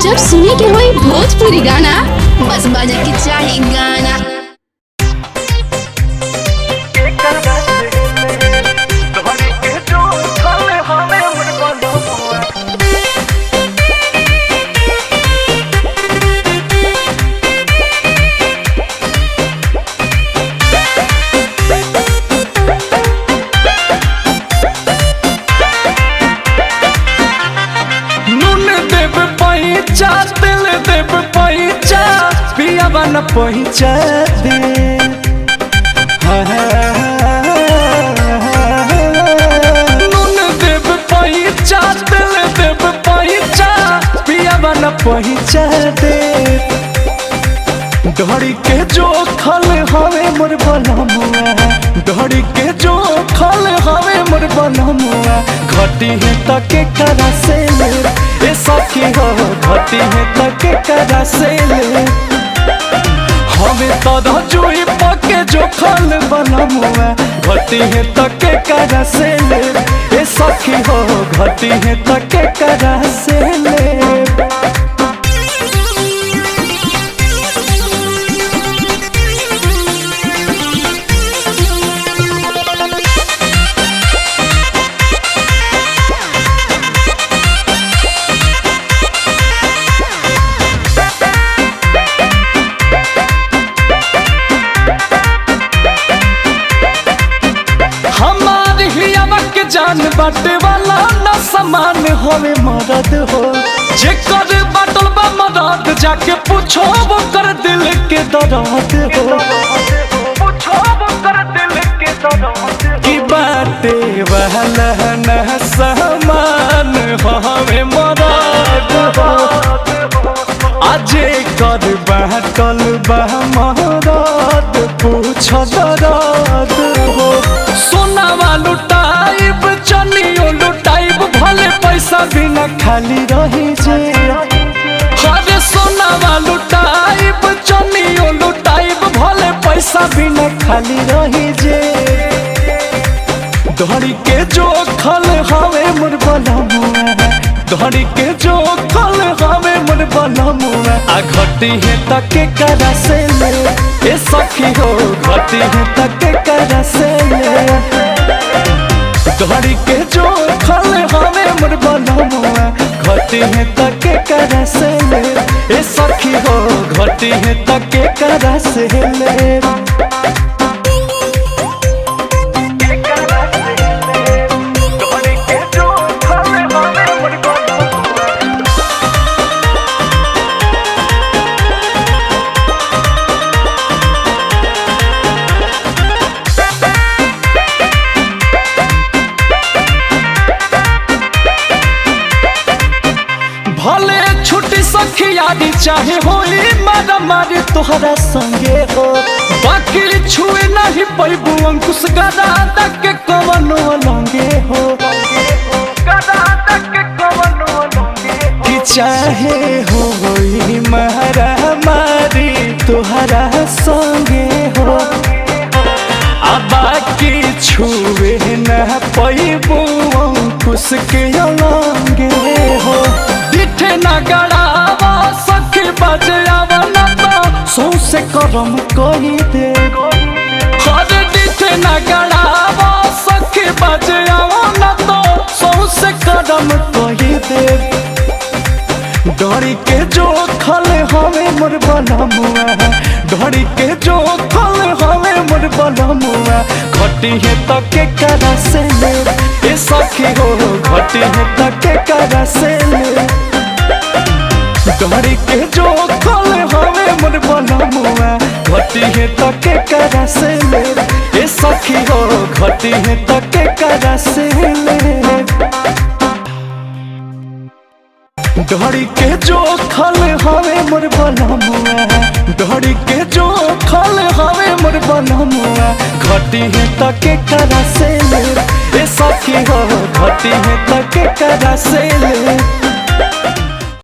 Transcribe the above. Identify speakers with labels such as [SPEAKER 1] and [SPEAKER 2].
[SPEAKER 1] जब सुने के होई भोजपुरी गाना बस बजे के चाही गाना।
[SPEAKER 2] दिल देव पैचा पिया बन पैचा दे नून देव पैचा दिल देव पैचा पिया बन पैचा दे डोरी के जो खल हवे मोर बनमुआ डोरी के जो खल हवे मोर बनमुआ घटी है तके करा से ले सखी हो घटी है तके करा से ले हमें तो जुई पके जो खल बनमुआ घटी है तके करा से ले सखी हो घटी है तके करा से ले। जान बाटे वाला ना समान होवे मरद हो जेकर बाटल बा मरद जाके पूछो वो कर दिल के दर्द हो पूछो वो कर दिल के दर्द की बाटे वाला ना समान होवे मरद हो आजे कर बाटल बा मरद पूछो दर्द हो सोना वालू चनियो लुटाइब भले पैसा बिना खाली रही जे हरे सोनावा लुटाइब चनियो लुटाइब भले पैसा बिना खाली रही जे धड़ी के जो खल हवे मोर बनमुआ धड़ी के जो खल हवे मोर बनमुआ आ घटी है तके करा से ले ए सखी हो घटी है तके करा से ले धड़ी के जो खल हवे मोर बनमुआ घटी है तके करा से ले ए सखी हो घटी है तके करा से ले। भले छुट्टी सखियारी चाहे होई मारा मारी तोहरा संगे हो बाकी छुए नहीं पैबू अंकुश गदा के कवनो लंगे हो कि चाहे होई मारा मारी तोहरा संगे हो आ बाकी छुए न पैबू अंकुश के लंगे हो ना गड़ावा सखी बजावा ना तो सौसे करम कही दे हर दिथे ना गड़ावा सखी बजावा ना तो सौसे करम कही दे डोरी के जो खल हवे मोर बनमुआ डोरी के जो खल हवे मोर बनमुआ घटी है तके करा से ले ए सखी हो घटी है तके करा से ले डोरी के जो खल हवे मोर बनमुआ घटी है तके करा से ले ए सखी हो घटी है तके करा से ले डोरी के जो खल हवे मोर बनमुआ डोरी के जो खल हवे मोर बनमुआ घटी है तके करा से ले ए सखी हो घटी है तके करा से ले।